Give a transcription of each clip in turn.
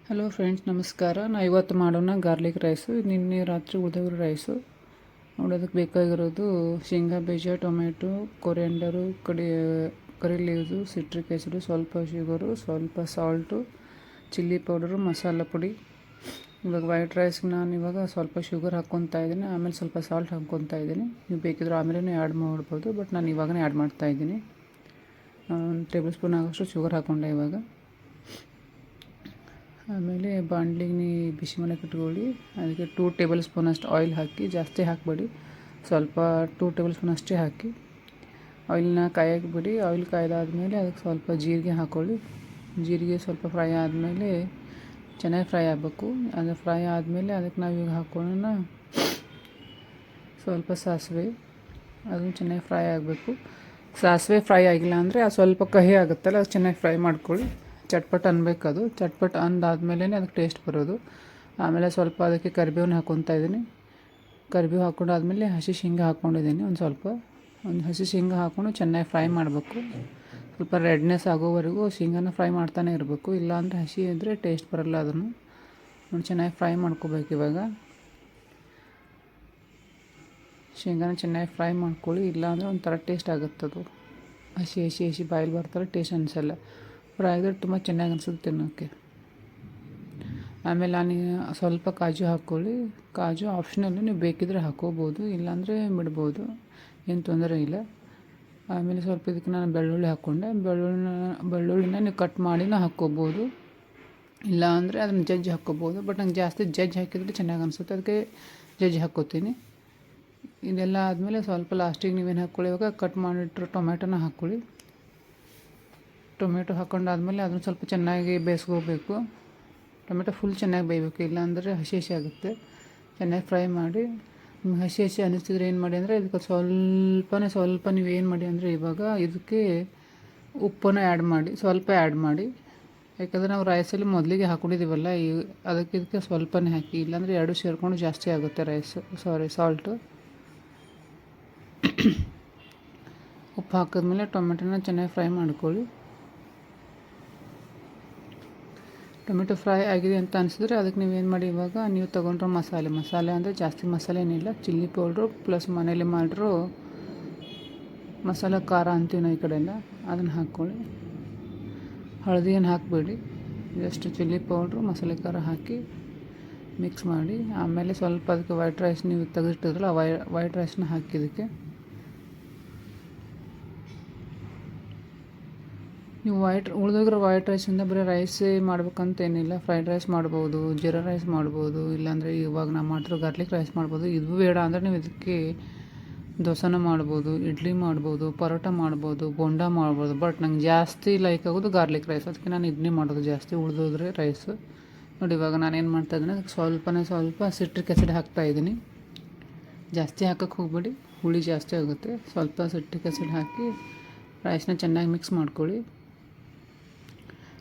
Hello friends, ನಮಸ್ಕಾರ. ಇವತ್ತು ಮಾಡೋಣ ಗಾರ್ಲಿಕ್ ರೈಸು. ನಿನ್ನೆ ರಾತ್ರಿ ಉಳಿದವ್ರ ರೈಸು. ನೋಡೋದಕ್ಕೆ ಬೇಕಾಗಿರೋದು ಶೇಂಗಾ ಬೀಜ, ಟೊಮೆಟೊ, ಕೊರಿಯಂಡರು, ಕರಿ ಲೀವ್ಸು, ಸಿಟ್ರಿಕ್ ಆ್ಯಸಿಡು, ಸ್ವಲ್ಪ ಶುಗರು, ಸ್ವಲ್ಪ ಸಾಲ್ಟು, ಚಿಲ್ಲಿ ಪೌಡರು, ಮಸಾಲ ಪುಡಿ. ಇವಾಗ ವೈಟ್ ರೈಸ್ಗೆ ನಾನು ಇವಾಗ ಸ್ವಲ್ಪ ಶುಗರ್ ಹಾಕ್ಕೊತಾ ಇದ್ದೀನಿ, ಆಮೇಲೆ ಸ್ವಲ್ಪ ಸಾಲ್ಟ್ ಹಾಕ್ಕೊತಾ ಇದ್ದೀನಿ. ನೀವು ಬೇಕಿದ್ರೆ ಆಮೇಲೆ ಆ್ಯಡ್ ಮಾಡ್ಬೋದು, ಬಟ್ ನಾನು ಇವಾಗನೇ ಆ್ಯಡ್ ಮಾಡ್ತಾಯಿದ್ದೀನಿ. 1 ಟೇಬಲ್ ಸ್ಪೂನ್ ಆಗೋಷ್ಟು ಶುಗರ್ ಹಾಕ್ಕೊಂಡೆ ಇವಾಗ. ಆಮೇಲೆ ಬಾಣಲಿಗೆ ಬಿಸಿ ಮಾಡಕ್ಕೆ ಇಟ್ಕೊಳ್ಳಿ. ಅದಕ್ಕೆ 2 ಟೇಬಲ್ ಸ್ಪೂನ್ ಅಷ್ಟು ಆಯಿಲ್ ಹಾಕಿ, ಜಾಸ್ತಿ ಹಾಕಬೇಡಿ, ಸ್ವಲ್ಪ 2 ಟೇಬಲ್ ಸ್ಪೂನ್ ಅಷ್ಟೇ ಹಾಕಿ ಆಯಿಲ್ನ ಕಾಯಕ್ಕೆ ಬಿಡಿ. ಆಯಿಲ್ ಕಾಯ್ದಾದ್ಮೇಲೆ ಅದಕ್ಕೆ ಸ್ವಲ್ಪ ಜೀರಿಗೆ ಹಾಕ್ಕೊಳ್ಳಿ. ಜೀರಿಗೆ ಸ್ವಲ್ಪ ಫ್ರೈ ಆದಮೇಲೆ ಚೆನ್ನಾಗಿ ಫ್ರೈ ಆಗಬೇಕು. ಅದು ಫ್ರೈ ಆದಮೇಲೆ ಅದಕ್ಕೆ ನಾವೀಗ ಹಾಕ್ಕೊಳ್ಳೋಣ ಸ್ವಲ್ಪ ಸಾಸಿವೆ. ಅದನ್ನು ಚೆನ್ನಾಗಿ ಫ್ರೈ ಆಗಬೇಕು. ಸಾಸಿವೆ ಫ್ರೈ ಆಗಿಲ್ಲ ಅಂದರೆ ಅದು ಸ್ವಲ್ಪ ಕಹಿ ಆಗುತ್ತಲ್ಲ, ಅದು ಚೆನ್ನಾಗಿ ಫ್ರೈ ಮಾಡ್ಕೊಳ್ಳಿ. ಚಟ್ಪಟ್ ಅನ್ಬೇಕು, ಅದು ಚಟ್ಪಟ್ ಅಂದಾದ್ಮೇಲೆ ಅದಕ್ಕೆ ಟೇಸ್ಟ್ ಬರೋದು. ಆಮೇಲೆ ಸ್ವಲ್ಪ ಅದಕ್ಕೆ ಕರಿಬೇವನ್ನ ಹಾಕ್ಕೊತಾ ಇದ್ದೀನಿ. ಕರಿಬೇವು ಹಾಕ್ಕೊಂಡಾದ್ಮೇಲೆ ಹಸಿ ಶೇಂಗಾ ಹಾಕ್ಕೊಂಡಿದ್ದೀನಿ. ಒಂದು ಹಸಿ ಶೇಂಗಾ ಹಾಕ್ಕೊಂಡು ಚೆನ್ನಾಗಿ ಫ್ರೈ ಮಾಡಬೇಕು. ಸ್ವಲ್ಪ ರೆಡ್ನೆಸ್ ಆಗೋವರೆಗೂ ಶೇಂಗಾನ ಫ್ರೈ ಮಾಡ್ತಾನೆ ಇರಬೇಕು, ಇಲ್ಲಾಂದರೆ ಹಸಿ ಇದ್ದರೆ ಟೇಸ್ಟ್ ಬರೋಲ್ಲ. ಅದನ್ನು ನೋಡಿ ಚೆನ್ನಾಗಿ ಫ್ರೈ ಮಾಡ್ಕೋಬೇಕು. ಇವಾಗ ಶೇಂಗಾನ ಚೆನ್ನಾಗಿ ಫ್ರೈ ಮಾಡ್ಕೊಳ್ಳಿ, ಇಲ್ಲಾಂದರೆ ಒಂಥರ ಟೇಸ್ಟ್ ಆಗುತ್ತದು. ಹಸಿ ಬಾಯಲ್ಲಿ ಬರ್ತಾರೆ, ಟೇಸ್ಟ್ ಅನಿಸಲ್ಲ. ಫ್ರೈ ಆಗಿದ್ರೆ ತುಂಬ ಚೆನ್ನಾಗಿ ಅನಿಸುತ್ತೆ ತಿನ್ನೋಕ್ಕೆ. ಆಮೇಲೆ ನಾನು ಸ್ವಲ್ಪ ಕಾಜು ಹಾಕ್ಕೊಳ್ಳಿ. ಕಾಜು ಆಪ್ಷನಲ್ಲು, ನೀವು ಬೇಕಿದ್ರೆ ಹಾಕ್ಕೋಬೋದು, ಇಲ್ಲಾಂದರೆ ಬಿಡ್ಬೋದು, ಏನು ತೊಂದರೆ ಇಲ್ಲ. ಆಮೇಲೆ ಸ್ವಲ್ಪ ಇದಕ್ಕೆ ನಾನು ಬೆಳ್ಳುಳ್ಳಿ ಹಾಕ್ಕೊಂಡೆ. ಬೆಳ್ಳುಳ್ಳಿನ ನೀವು ಕಟ್ ಮಾಡಿನ ಹಾಕ್ಕೋಬೋದು, ಇಲ್ಲ ಅಂದರೆ ಅದನ್ನು ಜಜ್ಜಿ ಹಾಕ್ಕೋಬೋದು. ಬಟ್ ನಂಗೆ ಜಾಸ್ತಿ ಜಜ್ಜಿ ಹಾಕಿದರೆ ಚೆನ್ನಾಗಿ ಅನಿಸುತ್ತೆ, ಅದಕ್ಕೆ ಜಜ್ಜಿ ಹಾಕ್ಕೋತೀನಿ. ಇದೆಲ್ಲ ಆದಮೇಲೆ ಸ್ವಲ್ಪ ಲಾಸ್ಟಿಗೆ ನೀವೇನು ಹಾಕ್ಕೊಳ್ಳಿ, ಇವಾಗ ಕಟ್ ಮಾಡಿಟ್ರು ಟೊಮೆಟೊನ ಹಾಕ್ಕೊಳ್ಳಿ. ಟೊಮೆಟೊ ಹಾಕ್ಕೊಂಡಾದ್ಮೇಲೆ ಅದನ್ನು ಸ್ವಲ್ಪ ಚೆನ್ನಾಗಿ ಬೇಯಿಸ್ಕೋಬೇಕು. ಟೊಮೆಟೊ ಫುಲ್ ಚೆನ್ನಾಗಿ ಬೇಯಬೇಕು, ಇಲ್ಲಾಂದರೆ ಹಸಿ ಆಗುತ್ತೆ. ಚೆನ್ನಾಗಿ ಫ್ರೈ ಮಾಡಿ. ನಿಮ್ಗೆ ಹಸಿ ಅನ್ನಿಸ್ತಿದ್ರೆ ಏನು ಮಾಡಿ ಅಂದರೆ ಇದಕ್ಕೆ ಸ್ವಲ್ಪ ನೀವು ಏನು ಮಾಡಿ ಅಂದರೆ ಇವಾಗ ಇದಕ್ಕೆ ಉಪ್ಪನ್ನು ಆ್ಯಡ್ ಮಾಡಿ, ಸ್ವಲ್ಪ ಆ್ಯಡ್ ಮಾಡಿ. ಯಾಕಂದರೆ ನಾವು ರೈಸಲ್ಲಿ ಮೊದಲಿಗೆ ಹಾಕ್ಕೊಂಡಿದ್ದೀವಲ್ಲ, ಇದಕ್ಕೆ ಸ್ವಲ್ಪನೇ ಹಾಕಿ, ಇಲ್ಲಾಂದರೆ ಎರಡು ಸೇರಿಕೊಂಡು ಜಾಸ್ತಿ ಆಗುತ್ತೆ ಸಾಲ್ಟು. ಉಪ್ಪು ಹಾಕಿದ್ಮೇಲೆ ಟೊಮೆಟೊನ ಚೆನ್ನಾಗಿ ಫ್ರೈ ಮಾಡ್ಕೊಳ್ಳಿ. ಟೊಮೆಟೊ ಫ್ರೈ ಆಗಿದೆ ಅಂತ ಅನಿಸಿದ್ರೆ ಅದಕ್ಕೆ ನೀವೇನು ಮಾಡಿ, ಇವಾಗ ನೀವು ತೊಗೊಂಡ್ರೋ ಮಸಾಲೆ ಅಂದರೆ ಜಾಸ್ತಿ ಮಸಾಲೆ ಏನಿಲ್ಲ, ಚಿಲ್ಲಿ ಪೌಡ್ರು ಪ್ಲಸ್ ಮನೇಲಿ ಮಾಡಿರೋ ಮಸಾಲ ಖಾರ ಅಂತೀವಿ ನಾವು ಈ ಕಡೆ ಎಲ್ಲ, ಅದನ್ನು ಹಾಕ್ಕೊಳ್ಳಿ. ಹಳದಿ ಏನು ಹಾಕಬೇಡಿ, ಜಸ್ಟ್ ಚಿಲ್ಲಿ ಪೌಡ್ರು ಮಸಾಲೆ ಖಾರ ಹಾಕಿ ಮಿಕ್ಸ್ ಮಾಡಿ. ಆಮೇಲೆ ಸ್ವಲ್ಪ ಅದಕ್ಕೆ ವೈಟ್ ರೈಸ್ ನೀವು ತೆಗೆದಿಟ್ಟಿದ್ರಲ್ಲ, ವೈಟ್ ರೈಸ್ನ ಹಾಕಿ ಇದಕ್ಕೆ. ನೀವು ಉಳಿದೋಗಿರೋ ವೈಟ್ ರೈಸಿಂದ ಬರೀ ರೈಸೇ ಮಾಡ್ಬೇಕಂತೇನಿಲ್ಲ. ಫ್ರೈಡ್ ರೈಸ್ ಮಾಡ್ಬೋದು, ಜೀರಾ ರೈಸ್ ಮಾಡ್ಬೋದು, ಇಲ್ಲಾಂದರೆ ಇವಾಗ ನಾವು ಮಾಡ್ತಿರೋ ಗಾರ್ಲಿಕ್ ರೈಸ್ ಮಾಡ್ಬೋದು. ಇದು ಬೇಡ ಅಂದರೆ ನೀವು ಇದಕ್ಕೆ ದೋಸೆನ ಮಾಡ್ಬೋದು, ಇಡ್ಲಿ ಮಾಡ್ಬೋದು, ಪರೋಟ ಮಾಡ್ಬೋದು, ಬೋಂಡ ಮಾಡ್ಬೋದು. ಬಟ್ ನಂಗೆ ಜಾಸ್ತಿ ಲೈಕ್ ಆಗೋದು ಗಾರ್ಲಿಕ್ ರೈಸ್, ಅದಕ್ಕೆ ನಾನು ಇದನ್ನೇ ಮಾಡೋದು ಜಾಸ್ತಿ. ಉಳಿದೋದ್ರೆ ರೈಸು ನೋಡಿ. ಇವಾಗ ನಾನೇನು ಮಾಡ್ತಾಯಿದ್ದೀನಿ, ಅದಕ್ಕೆ ಸ್ವಲ್ಪ ಸಿಟ್ರಿಕ್ ಆ್ಯಸಿಡ್ ಹಾಕ್ತಾಯಿದ್ದೀನಿ. ಜಾಸ್ತಿ ಹಾಕೋಕ್ಕೆ ಹೋಗಬೇಡಿ, ಹುಳಿ ಜಾಸ್ತಿ ಆಗುತ್ತೆ. ಸ್ವಲ್ಪ ಸಿಟ್ರಿಕ್ ಆ್ಯಸಿಡ್ ಹಾಕಿ ರೈಸ್ನ ಚೆನ್ನಾಗಿ ಮಿಕ್ಸ್ ಮಾಡ್ಕೊಳ್ಳಿ.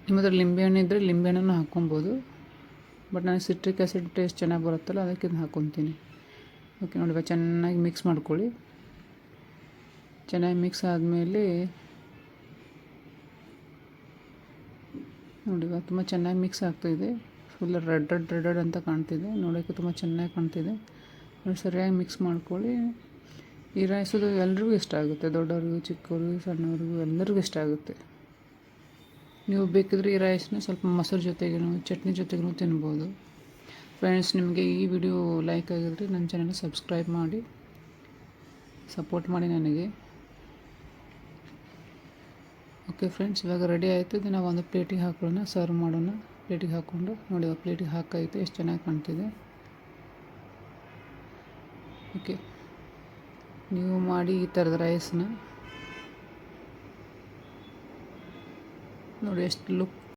ನಿಮ್ಮ ಹತ್ರ ಲಿಂಬೆಹಣ್ಣು ಇದ್ದರೆ ಲಿಂಬೆಹಣ್ಣನ್ನು ಹಾಕ್ಕೊಬೋದು, ಬಟ್ ನನಗೆ ಸಿಟ್ರಿಕ್ ಆ್ಯಸಿಡ್ ಟೇಸ್ಟ್ ಚೆನ್ನಾಗಿ ಬರುತ್ತಲ್ಲ, ಅದಕ್ಕೆ ಇದನ್ನು ಹಾಕ್ಕೊತೀನಿ. ಓಕೆ ನೋಡಿ, ಇವಾಗ ಚೆನ್ನಾಗಿ ಮಿಕ್ಸ್ ಮಾಡ್ಕೊಳ್ಳಿ. ಚೆನ್ನಾಗಿ ಮಿಕ್ಸ್ ಆದಮೇಲೆ ನೋಡಿ, ಇವಾಗ ತುಂಬ ಚೆನ್ನಾಗಿ ಮಿಕ್ಸ್ ಆಗ್ತಾಯಿದೆ. ಫುಲ್ ರೆಡ್ ಅಂತ ಕಾಣ್ತಿದೆ, ನೋಡೋಕ್ಕೆ ತುಂಬ ಚೆನ್ನಾಗಿ ಕಾಣ್ತಿದೆ. ನೋಡಿ, ಸರಿಯಾಗಿ ಮಿಕ್ಸ್ ಮಾಡ್ಕೊಳ್ಳಿ. ಈ ರೈಸದು ಎಲ್ರಿಗೂ ಇಷ್ಟ ಆಗುತ್ತೆ, ದೊಡ್ಡವ್ರಿಗೂ ಚಿಕ್ಕವ್ರಿಗೂ ಸಣ್ಣವ್ರಿಗೂ ಎಲ್ಲರಿಗೂ ಇಷ್ಟ ಆಗುತ್ತೆ. ನೀವು ಬೇಕಿದ್ರೆ ಈ ರೈಸ್ನ ಸ್ವಲ್ಪ ಮೊಸರು ಜೊತೆಗೂ ಚಟ್ನಿ ಜೊತೆಗೂ ತಿನ್ಬೋದು. ಫ್ರೆಂಡ್ಸ್, ನಿಮಗೆ ಈ ವಿಡಿಯೋ ಲೈಕ್ ಆಗಿದ್ರೆ ನನ್ನ ಚಾನಲ್ನ ಸಬ್ಸ್ಕ್ರೈಬ್ ಮಾಡಿ ಸಪೋರ್ಟ್ ಮಾಡಿ ನನಗೆ. ಓಕೆ ಫ್ರೆಂಡ್ಸ್, ಇವಾಗ ರೆಡಿ ಆಯಿತು. ಇದನ್ನು ಒಂದು ಪ್ಲೇಟಿಗೆ ಹಾಕೊಳ್ಳೋಣ, ಸರ್ವ್ ಮಾಡೋಣ. ಪ್ಲೇಟಿಗೆ ಹಾಕ್ಕೊಂಡು ನೋಡಿ, ಪ್ಲೇಟಿಗೆ ಹಾಕೈತೆ ಎಷ್ಟು ಚೆನ್ನಾಗಿ ಕಾಣ್ತಿದೆ. ಓಕೆ, ನೀವು ಮಾಡಿ ಈ ಥರದ ರೈಸ್ನ ನೋಡಿ, ಎಷ್ಟು ಲುಕ್